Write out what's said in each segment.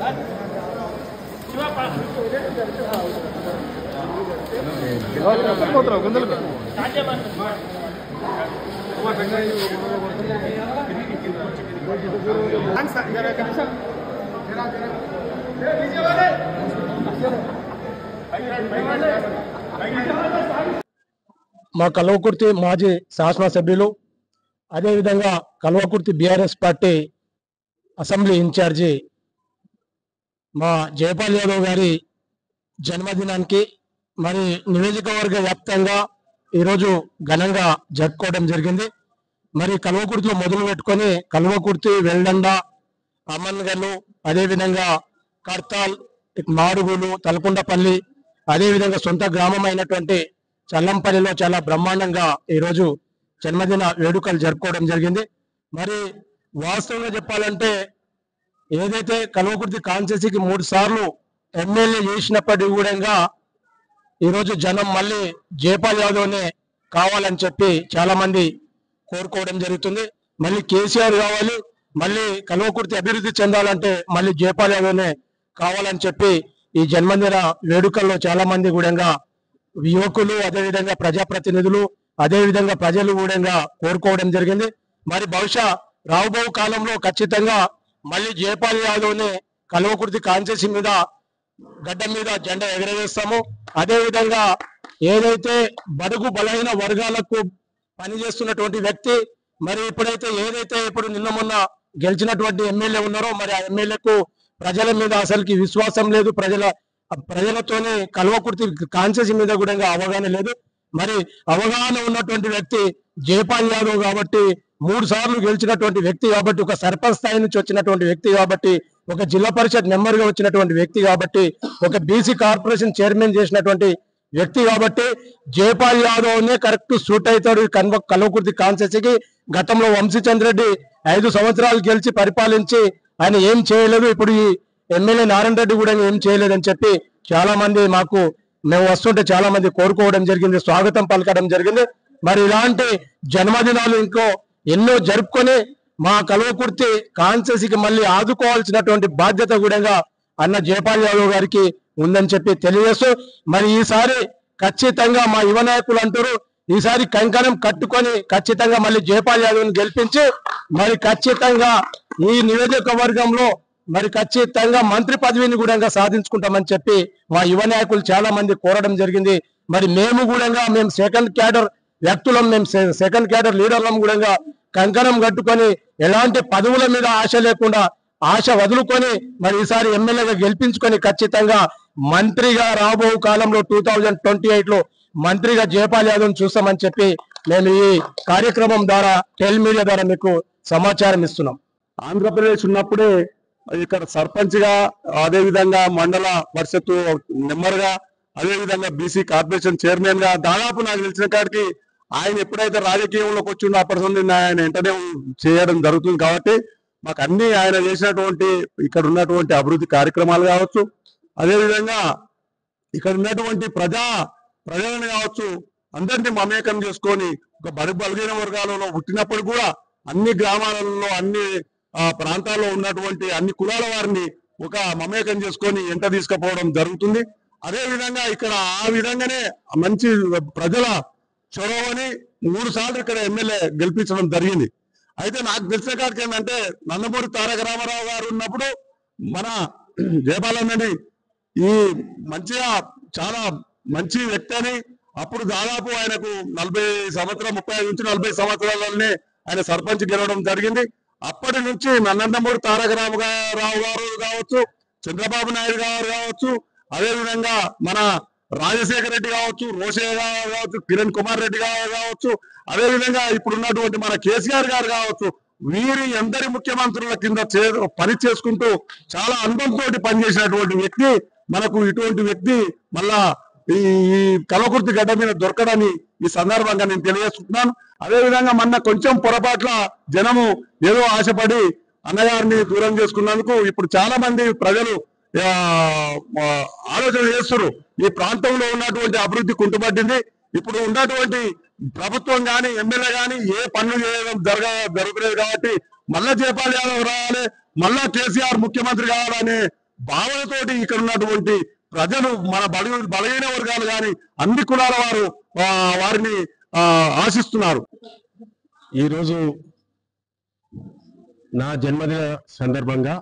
మా కల్వకుర్తి మాజీ శాసనసభ్యులు అదేవిధంగా Kalwakurthy BRS party assembly incharge మా జయపాల్ యాదవ్ గారి జన్మదినానికి మరి నియోజకవర్గ వ్యాప్తంగా ఈరోజు ఘనంగా జరుపుకోవడం జరిగింది. మరి కల్వకుర్తిలో మొదలు పెట్టుకొని కల్వకుర్తి, వెల్దండ, అమ్మన్గల్లు, అదేవిధంగా కర్తాల్, మాడుగులు, తలకొండపల్లి, అదేవిధంగా సొంత గ్రామం అయినటువంటి చల్లంపల్లిలో చాలా బ్రహ్మాండంగా ఈరోజు జన్మదిన వేడుకలు జరుపుకోవడం జరిగింది. మరి వాస్తవంగా చెప్పాలంటే ఏదైతే కల్వకుర్తి కాన్స్టిట్యూన్సీకి 3 సార్లు ఎమ్మెల్యే చేసినప్పటికీ కూడా ఈరోజు జనం మళ్ళీ జయపాల్ యాదవ్నే కావాలని చెప్పి చాలా మంది కోరుకోవడం జరుగుతుంది. మళ్ళీ కేసీఆర్ కావాలి, మళ్ళీ కల్వకుర్తి అభివృద్ధి చెందాలంటే మళ్ళీ జయపాల్ యాదవ్నే కావాలని చెప్పి ఈ జన్మదిన వేడుకల్లో చాలా మంది కూడా యువకులు, అదేవిధంగా ప్రజాప్రతినిధులు, అదేవిధంగా ప్రజలు కూడా కోరుకోవడం జరిగింది. మరి బహుశా రాబో కాలంలో ఖచ్చితంగా మళ్ళీ జయపాల్ యాదవ్ని కల్వకుర్తి కాన్స్టిట్యూన్సీ మీద గడ్డ మీద జెండా ఎగరవేస్తాము. అదేవిధంగా ఏదైతే బడుగు బలహీన వర్గాలకు పనిచేస్తున్నటువంటి వ్యక్తి, మరి ఇప్పుడు నిన్న మొన్న గెలిచినటువంటి ఎమ్మెల్యే ఉన్నారో మరి ఆ ఎమ్మెల్యేకు ప్రజల మీద అసలుకి విశ్వాసం లేదు, ప్రజలతోనే కల్వకుర్తి కాన్స్టిట్యూన్సీ మీద కూడా అవగాహన లేదు. మరి అవగాహన ఉన్నటువంటి వ్యక్తి జయపాల్ యాదవ్ కాబట్టి, 3 సార్లు గెలిచినటువంటి వ్యక్తి కాబట్టి, ఒక సర్పంచ్ స్థాయి నుంచి వచ్చినటువంటి వ్యక్తి కాబట్టి, ఒక జిల్లా పరిషత్ మెంబర్ గా వచ్చినటువంటి వ్యక్తి కాబట్టి, ఒక బీసీ కార్పొరేషన్ చైర్మన్ చేసినటువంటి వ్యక్తి కాబట్టి జయపాల్ యాదవ్ నే కరెక్ట్ సూట్ అవుతాడు కల్వకుర్తి కాన్స్టిట్యూన్సీకి. గతంలో వంశీచంద్ర రెడ్డి 5 సంవత్సరాలు గెలిచి పరిపాలించి ఆయన ఏం చేయలేదు, ఇప్పుడు ఈ ఎమ్మెల్యే నారాయణ రెడ్డి కూడా ఏం చేయలేదని చెప్పి చాలా మంది మేము వస్తుంటే చాలా మంది కోరుకోవడం జరిగింది, స్వాగతం పలకడం జరిగింది. మరి ఇలాంటి జన్మదినాలు ఎన్నో జరుపుకొని మా కల్వకుర్తి కాన్స్టిట్యూన్సీకి మళ్ళీ ఆదుకోవాల్సినటువంటి బాధ్యత కూడా అన్న జయపాల్ యాదవ్ గారికి ఉందని చెప్పి తెలియజేస్తూ, మరి ఈసారి ఖచ్చితంగా మా యువ నాయకులు అంటారు, ఈసారి కంకణం కట్టుకొని ఖచ్చితంగా మళ్ళీ జయపాల్ యాదవ్ని గెలిపించి మరి ఖచ్చితంగా ఈ నియోజకవర్గంలో మరి ఖచ్చితంగా మంత్రి పదవిని కూడా సాధించుకుంటామని చెప్పి మా యువ నాయకులు చాలా మంది కోరడం జరిగింది. మరి మేము సెకండ్ క్యాడర్ వ్యక్తులం, మేము సెకండ్ క్యాడర్ లీడర్లం కూడా కంకణం కట్టుకొని ఎలాంటి పదవుల మీద ఆశ లేకుండా ఆశ వదులుకొని మరి ఈసారి ఎమ్మెల్యేగా గెలిపించుకొని ఖచ్చితంగా మంత్రిగా రాబో కాలంలో 2028లో మంత్రిగా జయపాల్ యాదవ్ చూస్తామని చెప్పి మేము ఈ కార్యక్రమం ద్వారా టెల్ మీడియా ద్వారా మీకు సమాచారం ఇస్తున్నాం. ఆంధ్రప్రదేశ్ ఉన్నప్పుడే ఇక్కడ సర్పంచ్ గా, అదే విధంగా మండల పరిషత్ మెంబర్ గా, అదే విధంగా బీసీ కార్పొరేషన్ చైర్మన్ గా దాదాపు నాకు తెలిసిన కాడికి ఆయన ఎప్పుడైతే రాజకీయంలోకి వచ్చిండో అప్పటి నుండి ఆయన వెంటనే చేయడం జరుగుతుంది. కాబట్టి మాకు అన్ని ఆయన చేసినటువంటి ఇక్కడ ఉన్నటువంటి అభివృద్ధి కార్యక్రమాలు కావచ్చు, అదేవిధంగా ఇక్కడ ఉన్నటువంటి ప్రజలను కావచ్చు అందరినీ మమేకం చేసుకొని ఒక బలహీన వర్గాలలో పుట్టినప్పుడు కూడా అన్ని గ్రామాలలో అన్ని ప్రాంతాల్లో ఉన్నటువంటి అన్ని కులాల వారిని ఒక మమేకం చేసుకొని ఎంట తీసుకుపోవడం జరుగుతుంది. అదే విధంగా ఇక్కడ ఆ విధంగానే మంచి ప్రజల చొరవని 3 సార్లు ఇక్కడ ఎమ్మెల్యే గెలిపించడం జరిగింది. అయితే నాకు తెలిసిన కాడికి ఏంటంటే నందమూరి తారక రామారావు గారు ఉన్నప్పుడు మన జయపాల్ అన్నని ఈ మంచిగా చాలా మంచి వ్యక్తి అని, అప్పుడు దాదాపు ఆయనకు 35 నుంచి 40 సంవత్సరాలనే ఆయన సర్పంచ్ గెలవడం జరిగింది. అప్పటి నుంచి నందమూరి తారక రామారావు గారు కావచ్చు, చంద్రబాబు నాయుడు గారు కావచ్చు, అదేవిధంగా మన రాజశేఖర రెడ్డి కావచ్చు, రోషయ్య గారు కావచ్చు, కిరణ్ కుమార్ రెడ్డి గారు కావచ్చు, అదేవిధంగా ఇప్పుడున్నటువంటి మన కేసీఆర్ గారు కావచ్చు, వీరి అందరి ముఖ్యమంత్రుల కింద పని చేసుకుంటూ చాలా అనుభవంతో పనిచేసినటువంటి వ్యక్తి మనకు ఇటువంటి వ్యక్తి మళ్ళా ఈ కల్వకుర్తి గడ్డ మీద దొరకడని ఈ సందర్భంగా నేను తెలియజేస్తున్నాను. అదేవిధంగా మొన్న కొంచెం పొరపాట్ల జనము ఏదో ఆశపడి అన్నగారిని దూరం చేసుకున్నందుకు ఇప్పుడు చాలా మంది ప్రజలు ఆలోచన చేస్తున్నారు. ఈ ప్రాంతంలో ఉన్నటువంటి అభివృద్ధి కుంటుపట్టింది. ఇప్పుడు ఉన్నటువంటి ప్రభుత్వం కానీ ఎమ్మెల్యే కానీ ఏ పనులు చేయడం జరగలేదు కాబట్టి మళ్ళా జయపాల్ యాదవ్ రావాలి, మళ్ళా కేసీఆర్ ముఖ్యమంత్రి కావాలనే భావనతోటి ఇక్కడ ఉన్నటువంటి ప్రజలు మన బలహీన వర్గాలు కానీ అన్ని కులాల వారు వారిని ఆశిస్తున్నారు. ఈరోజు నా జన్మదిన సందర్భంగా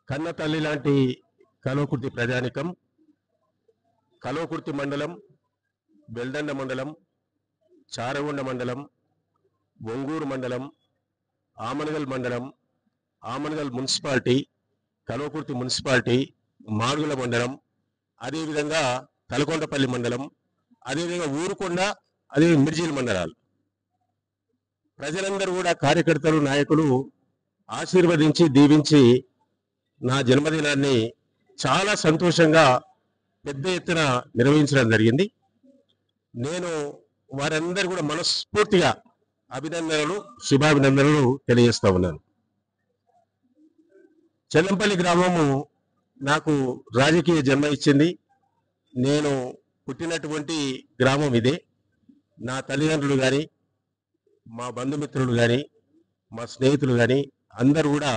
కన్న తల్లి లాంటి కల్వకుర్తి ప్రజానికం, కల్వకుర్తి మండలం, బెల్దండ మండలం, చారగొండ మండలం, ఒంగూరు మండలం, ఆమనగల్ మండలం, ఆమనగల్ మున్సిపాలిటీ, కల్వకుర్తి మున్సిపాలిటీ, మాడుగుల మండలం, అదేవిధంగా తలకొండపల్లి మండలం, అదేవిధంగా ఊరుకొండ, అదే మిర్జీల్ మండలాలు ప్రజలందరూ కూడా కార్యకర్తలు, నాయకులు ఆశీర్వదించి దీవించి నా జన్మదినాన్ని చాలా సంతోషంగా పెద్ద ఎత్తున నిర్వహించడం జరిగింది. నేను వారందరూ కూడా మనస్ఫూర్తిగా అభినందనలు, శుభాభినందనలు తెలియజేస్తా ఉన్నాను. చెల్లంపల్లి గ్రామము నాకు రాజకీయ జన్మ ఇచ్చింది. నేను పుట్టినటువంటి గ్రామం ఇదే. నా తల్లిదండ్రులు కానీ, మా బంధుమిత్రులు కానీ, మా స్నేహితులు కానీ అందరూ కూడా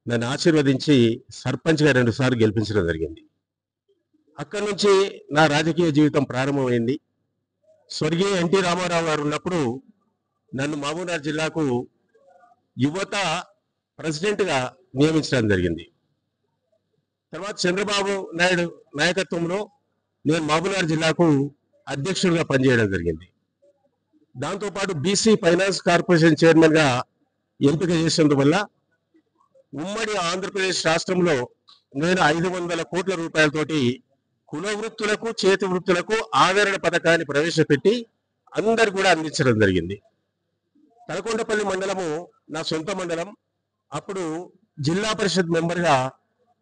నన్ను ఆశీర్వదించి సర్పంచ్గా 2 సార్లు గెలిపించడం జరిగింది. అక్కడి నుంచి నా రాజకీయ జీవితం ప్రారంభమైంది. స్వర్గీయ ఎన్టీ రామారావు గారు ఉన్నప్పుడు నన్ను మహబూబ్నగర్ జిల్లాకు యువత ప్రెసిడెంట్గా నియమించడం జరిగింది. తర్వాత చంద్రబాబు నాయుడు నాయకత్వంలో నేను మహబూబ్నగర్ జిల్లాకు అధ్యక్షుడిగా పనిచేయడం జరిగింది. దాంతోపాటు బీసీ ఫైనాన్స్ కార్పొరేషన్ చైర్మన్గా ఎంపిక చేసినందువల్ల ఉమ్మడి ఆంధ్రప్రదేశ్ రాష్ట్రంలో నేను 500 కోట్ల రూపాయలతోటి కుల వృత్తులకు, చేతి వృత్తులకు ఆదరణ పథకాన్ని ప్రవేశపెట్టి అందరు కూడా అందించడం జరిగింది. తలకొండపల్లి మండలము నా సొంత మండలం. అప్పుడు జిల్లా పరిషత్ మెంబర్గా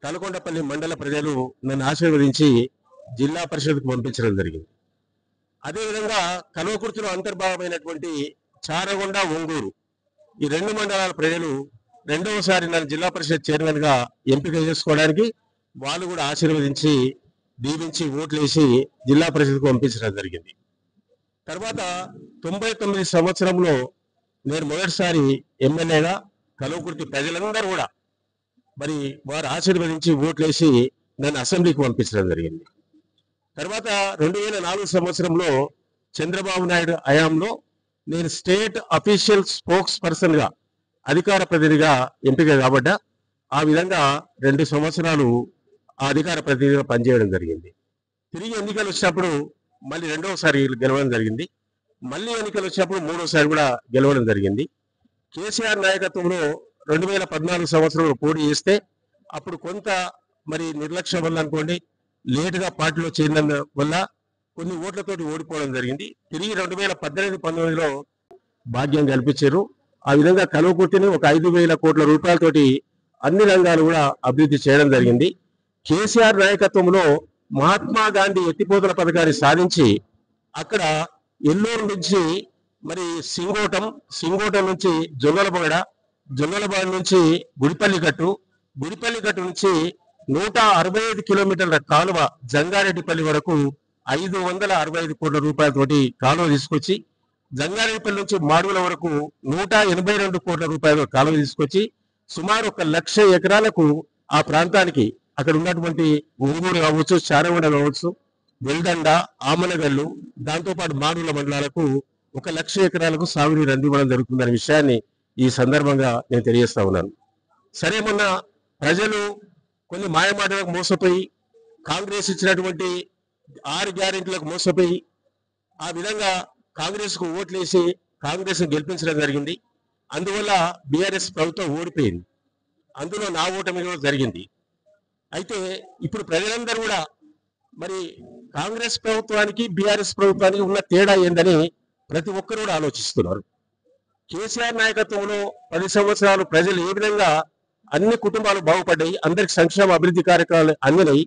తలకొండపల్లి మండల ప్రజలు నన్ను ఆశీర్వదించి జిల్లా పరిషత్కు పంపించడం జరిగింది. అదేవిధంగా కల్వకుర్తిలో అంతర్భాగమైనటువంటి చారగొండ, ఒంగూరు ఈ 2 మండలాల ప్రజలు రెండవసారి నన్ను జిల్లా పరిషత్ చైర్మన్గా ఎంపిక చేసుకోవడానికి వాళ్ళు కూడా ఆశీర్వదించి దీవించి ఓట్లేసి జిల్లా పరిషత్కు పంపించడం జరిగింది. తర్వాత 99 సంవత్సరంలో నేను మొదటిసారి ఎమ్మెల్యేగా కల్వకుర్తి ప్రజలందరూ కూడా మరి వారు ఆశీర్వదించి ఓట్లేసి నన్ను అసెంబ్లీకి పంపించడం జరిగింది. తర్వాత 2004 సంవత్సరంలో చంద్రబాబు నాయుడు హయాంలో నేను స్టేట్ అఫీషియల్ స్పోక్స్ పర్సన్గా, అధికార ప్రతినిధిగా ఎంపిక కాబడ్డా. ఆ విధంగా 2 సంవత్సరాలు ఆ అధికార ప్రతినిధిగా పనిచేయడం జరిగింది. తిరిగి ఎన్నికలు వచ్చినప్పుడు మళ్ళీ 2వసారి గెలవడం జరిగింది. మళ్ళీ ఎన్నికలు వచ్చినప్పుడు 3వసారి కూడా గెలవడం జరిగింది. కేసీఆర్ నాయకత్వంలో 2014 సంవత్సరంలో పోటీ చేస్తే అప్పుడు కొంత మరి నిర్లక్ష్యం వల్ల అనుకోండి, లేటుగా పార్టీలో చేరిన వల్ల కొన్ని ఓట్లతోటి ఓడిపోవడం జరిగింది. తిరిగి 2018-19లో భాగ్యం కల్పించారు. ఆ విధంగా కల్వకుర్తిని ఒక 5,000 కోట్ల రూపాయలతోటి అన్ని రంగాలు కూడా అభివృద్ధి చేయడం జరిగింది. కేసీఆర్ నాయకత్వంలో మహాత్మా గాంధీ ఎత్తిపోతల పథకాన్ని సాధించి అక్కడ ఎల్లూరు నుంచి మరి సింగోటం నుంచి జొన్నలబాడ నుంచి గుడిపల్లిగట్టు నుంచి 165 కిలోమీటర్ల కాలువ జంగారెడ్డిపల్లి వరకు 565 కోట్ల రూపాయలతోటి కాలువ తీసుకొచ్చి, జంగారెడ్డిపల్లి నుంచి మాడుగుల వరకు 182 కోట్ల రూపాయల కాలువ తీసుకొచ్చి సుమారు 1,00,000 ఎకరాలకు ఆ ప్రాంతానికి అక్కడ ఉన్నటువంటి ఒంగూరు కావచ్చు, చారగొండ కావచ్చు, వెల్దండ, ఆమనగల్లు, దాంతోపాటు మాడుగుల మండలాలకు 1,00,000 ఎకరాలకు సాగునీరు అందివ్వడం జరుగుతుందనే విషయాన్ని ఈ సందర్భంగా నేను తెలియజేస్తా ఉన్నాను. సరే, మొన్న ప్రజలు కొన్ని మాయమాటలకు మోసపోయి కాంగ్రెస్ ఇచ్చినటువంటి 6 గ్యారెంటీలకు మోసపోయి ఆ విధంగా కాంగ్రెస్ కు ఓట్లేసి కాంగ్రెస్ గెలిపించడం జరిగింది. అందువల్ల బీఆర్ఎస్ ప్రభుత్వం ఓడిపోయింది. అందులో నా ఓటమి కూడా జరిగింది. అయితే ఇప్పుడు ప్రజలందరూ కూడా మరి కాంగ్రెస్ ప్రభుత్వానికి బీఆర్ఎస్ ప్రభుత్వానికి ఉన్న తేడా ఏందని ప్రతి ఒక్కరు కూడా ఆలోచిస్తున్నారు. కేసీఆర్ నాయకత్వంలో 10 సంవత్సరాలు ప్రజలు ఏ విధంగా అన్ని కుటుంబాలు బాగుపడ్డాయి, అందరికి సంక్షేమ అభివృద్ధి కార్యక్రమాలు అందినాయి.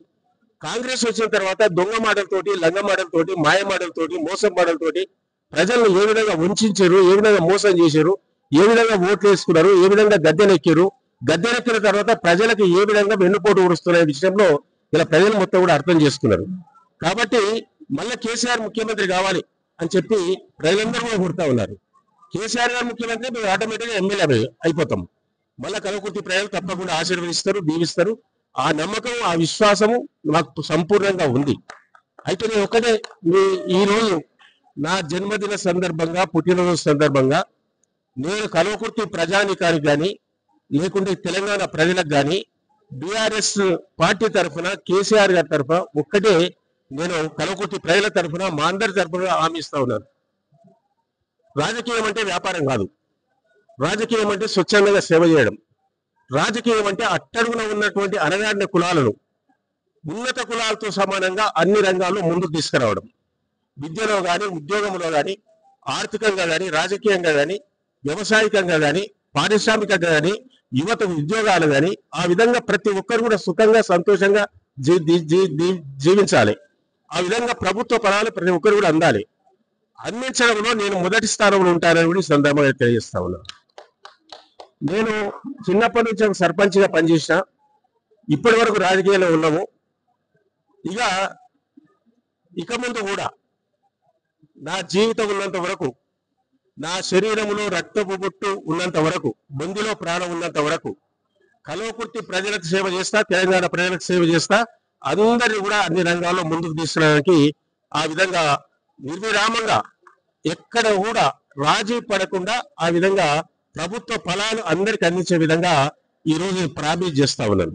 కాంగ్రెస్ వచ్చిన తర్వాత దొంగ మాటలతోటి, లంగ మాటలతోటి, మాయ మాటలతోటి, మోసం మాటలతోటి ప్రజలను ఏ విధంగా వంచారు, ఏ విధంగా మోసం చేశారు, ఏ విధంగా ఓట్లు వేసుకున్నారు, ఏ విధంగా గద్దెనెక్కారు, గద్దెనెక్కిన తర్వాత ప్రజలకు ఏ విధంగా వెన్నుపోటు ఊరుస్తున్న విషయంలో ఇలా ప్రజలు మొత్తం కూడా అర్థం చేసుకున్నారు. కాబట్టి మళ్ళీ కేసీఆర్ ముఖ్యమంత్రి కావాలి అని చెప్పి ప్రజలందరూ కూడా కోరుతా ఉన్నారు. కేసీఆర్ గారు ముఖ్యమంత్రి, మేము ఆటోమేటిక్గా ఎమ్మెల్యే అయిపోతాం. మళ్ళీ కల్వకుర్తి ప్రజలు తప్పకుండా ఆశీర్వదిస్తారు, దీవిస్తారు. ఆ నమ్మకం, ఆ విశ్వాసము నాకు సంపూర్ణంగా ఉంది. అయితే నేను ఒకటే ఈరోజు నా జన్మదిన సందర్భంగా, పుట్టినరోజు సందర్భంగా నేను కల్వకుర్తి ప్రజానికానికి కానీ లేకుంటే తెలంగాణ ప్రజలకు కానీ బీఆర్ఎస్ పార్టీ తరఫున, కేసీఆర్ గారి తరఫున ఒక్కటే నేను కల్వకుర్తి ప్రజల తరఫున, మా అందరి తరఫున హామీ ఇస్తా ఉన్నాను. రాజకీయం అంటే వ్యాపారం కాదు. రాజకీయం అంటే స్వచ్ఛందంగా సేవ చేయడం. రాజకీయం అంటే అట్టడుగున ఉన్నటువంటి అణగారిన కులాలను ఉన్నత కులాలతో సమానంగా అన్ని రంగాల్లో ముందుకు తీసుకురావడం. విద్యలో కానీ, ఉద్యోగంలో కానీ, ఆర్థికంగా కానీ, రాజకీయంగా కానీ, వ్యవసాయకంగా కానీ, పారిశ్రామికంగా కానీ, యువత ఉద్యోగాలు కానీ, ఆ విధంగా ప్రతి ఒక్కరు కూడా సుఖంగా, సంతోషంగా జీవించాలి. ఆ విధంగా ప్రభుత్వ పదాలు ప్రతి ఒక్కరు కూడా అందాలి. అందించడంలో నేను మొదటి స్థానంలో ఉంటానని కూడా ఈ సందర్భంగా తెలియజేస్తా ఉన్నాను. నేను చిన్నప్పటి నుంచి ఒక సర్పంచ్గా పనిచేసిన, ఇప్పటి వరకు రాజకీయాల్లో ఉన్నాము. ఇక ముందు కూడా నా జీవితం ఉన్నంత వరకు, నా శరీరంలో రక్తపు బొట్టు ఉన్నంత వరకు, బొందిలో ప్రాణం ఉన్నంత వరకు కల్వకుర్తి ప్రజలకు సేవ చేస్తా, తెలంగాణ ప్రజలకు సేవ చేస్తా. అందరినీ కూడా అన్ని రంగాల్లో ముందుకు తీసుకురావడానికి ఆ విధంగా నిర్విరామంగా ఎక్కడ కూడా రాజీ పడకుండా ఆ విధంగా ప్రభుత్వ ఫలాలు అందరికి అందించే విధంగా ఈ రోజు ప్రామిస్ చేస్తా ఉన్నాను.